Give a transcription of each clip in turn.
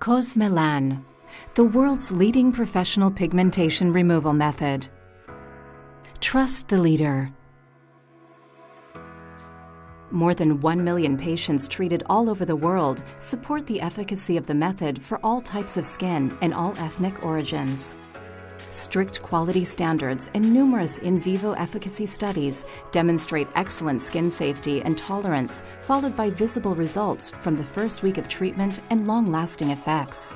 Cosmelan, the world's leading professional pigmentation removal method. Trust the leader. More than 1 million patients treated all over the world support the efficacy of the method for all types of skin and all ethnic origins. Strict quality standards and numerous in vivo efficacy studies demonstrate excellent skin safety and tolerance, followed by visible results from the first week of treatment and long-lasting effects.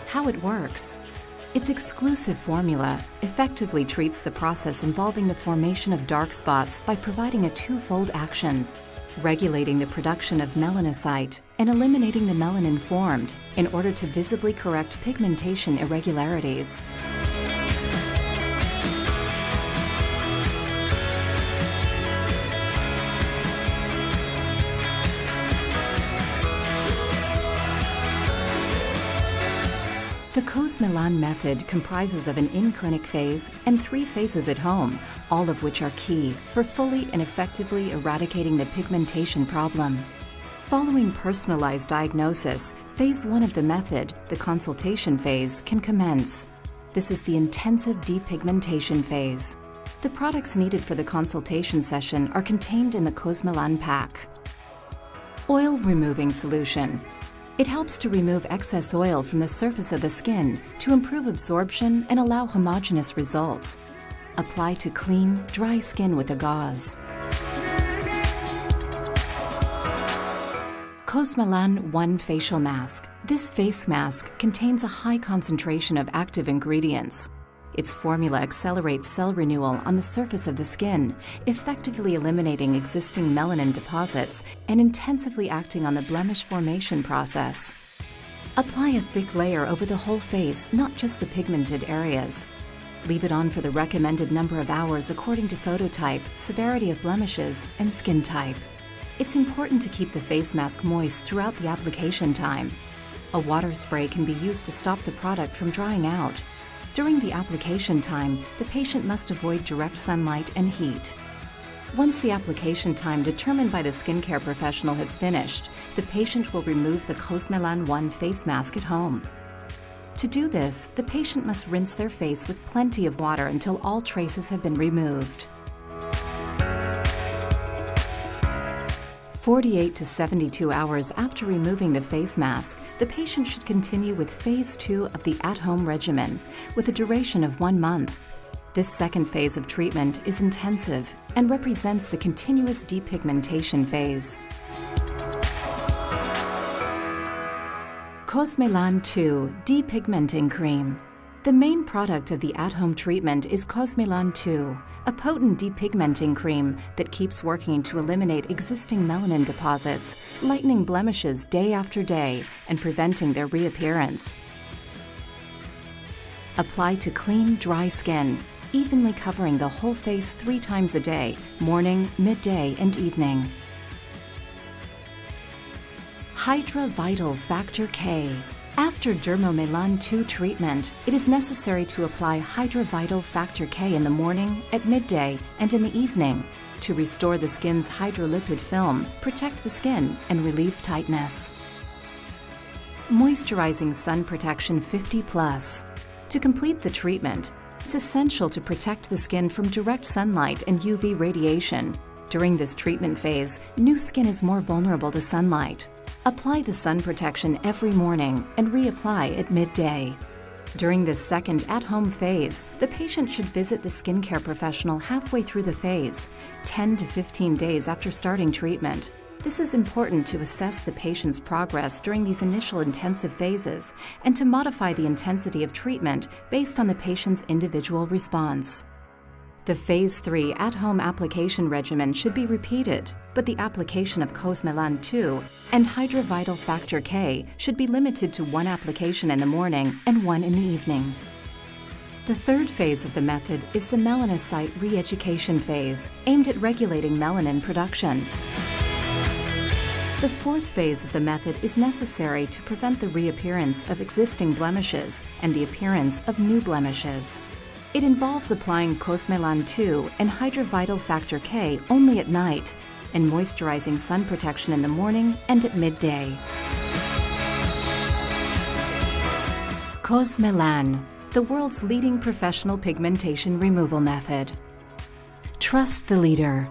How it works. Its exclusive formula effectively treats the process involving the formation of dark spots by providing a twofold action: regulating the production of melanocyte and eliminating the melanin formed in order to visibly correct pigmentation irregularities. The Cosmelan method comprises of an in-clinic phase and 3 phases at home, all of which are key for fully and effectively eradicating the pigmentation problem. Following personalized diagnosis, phase 1 of the method, the consultation phase, can commence. This is the intensive depigmentation phase. The products needed for the consultation session are contained in the Cosmelan pack. Oil removing solution. It helps to remove excess oil from the surface of the skin to improve absorption and allow homogeneous results. Apply to clean, dry skin with a gauze. Cosmelan 1 Facial Mask. This face mask contains a high concentration of active ingredients. Its formula accelerates cell renewal on the surface of the skin, effectively eliminating existing melanin deposits and intensively acting on the blemish formation process. Apply a thick layer over the whole face, not just the pigmented areas. Leave it on for the recommended number of hours according to phototype, severity of blemishes, and skin type. It's important to keep the face mask moist throughout the application time. A water spray can be used to stop the product from drying out. During the application time, the patient must avoid direct sunlight and heat. Once the application time determined by the skincare professional has finished, the patient will remove the Cosmelan 1 face mask at home. To do this, the patient must rinse their face with plenty of water until all traces have been removed. 48 to 72 hours after removing the face mask, the patient should continue with phase 2 of the at-home regimen, with a duration of 1 month. This second phase of treatment is intensive and represents the continuous depigmentation phase. Cosmelan 2 Depigmenting Cream. The main product of the at-home treatment is Cosmelan 2, a potent depigmenting cream that keeps working to eliminate existing melanin deposits, lightening blemishes day after day, and preventing their reappearance. Apply to clean, dry skin, evenly covering the whole face 3 times a day, morning, midday, and evening. Hydra Vital Factor K. After Dermomelan 2 treatment, it is necessary to apply Hydra Vital Factor K in the morning, at midday, and in the evening to restore the skin's hydrolipid film, protect the skin, and relieve tightness. Moisturizing Sun Protection 50+. To complete the treatment, it's essential to protect the skin from direct sunlight and UV radiation. During this treatment phase, new skin is more vulnerable to sunlight. Apply the sun protection every morning and reapply at midday. During this second at-home phase, the patient should visit the skincare professional halfway through the phase, 10 to 15 days after starting treatment. This is important to assess the patient's progress during these initial intensive phases and to modify the intensity of treatment based on the patient's individual response. The Phase 3 at-home application regimen should be repeated, but the application of Cosmelan 2 and Hydra Vital Factor K should be limited to 1 application in the morning and 1 in the evening. The third phase of the method is the melanocyte re-education phase, aimed at regulating melanin production. The fourth phase of the method is necessary to prevent the reappearance of existing blemishes and the appearance of new blemishes. It involves applying Cosmelan 2 and Hydra Vital Factor K only at night, and moisturizing sun protection in the morning and at midday. Cosmelan, the world's leading professional pigmentation removal method. Trust the leader.